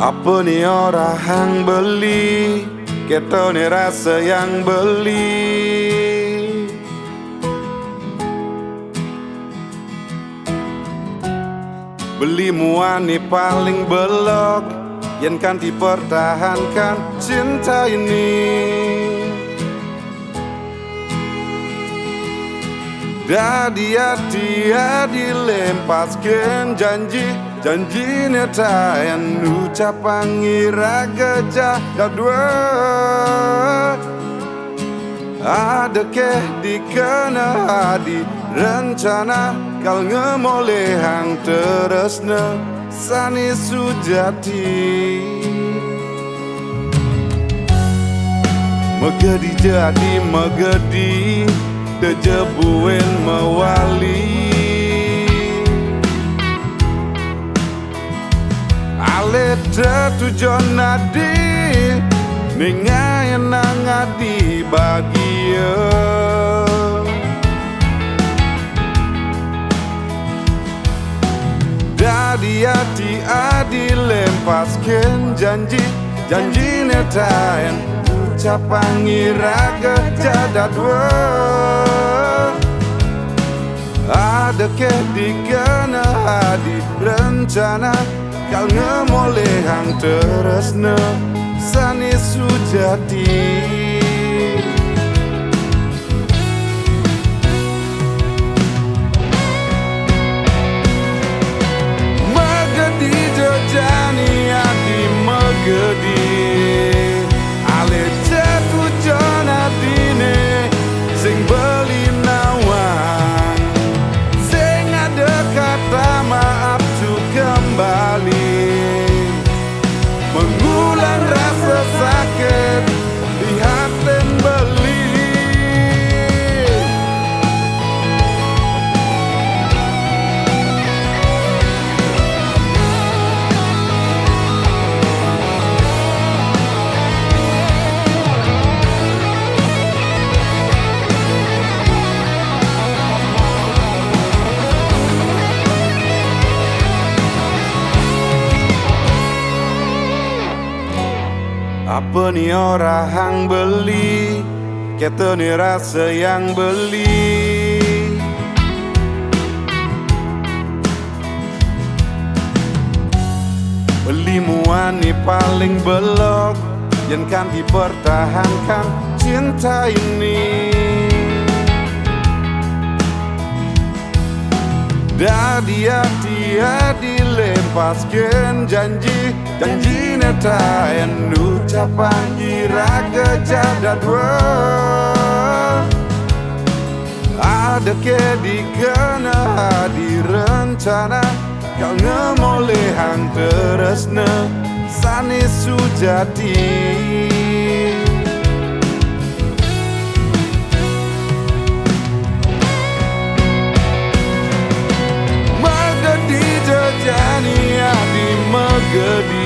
Apa nih orang beli, ketone rasa yang beli. Beli muani paling belok, yen kan dipertahankan cinta ini. Dadi hati dilempaskan janji netayan ucapan ngira gejah dadwa. Ada keh dikena hadi rencana kal ngemolehang teresna sani sujati. Megedi jadi megedi dejebuin mewali. Ale tujuan nadi ningayan ngadi bagia. Dadi hati dilempaskan janji netayan ucapan ngira gejah dadwa. Ada keh dikena hadi rencana kal ngemolehang teresna sani sujati. Megedi jejani hati megedi. Ale jatuh jona dine sing beli nawang, sing ada kata maaf tu kembali. Mengulang rasa sakit di hati beli. Apa nih orang beli, ketone rasa yang beli. Beli muani paling belok, yang kan dipertahankan cinta ini. Dadi hati dilempaskan janji netayan ucapan kira gejah dadwa. Ada keh dikena hadi rencana kal ngemolehang teresna sani sujati. Megedi jejani hadi megedi.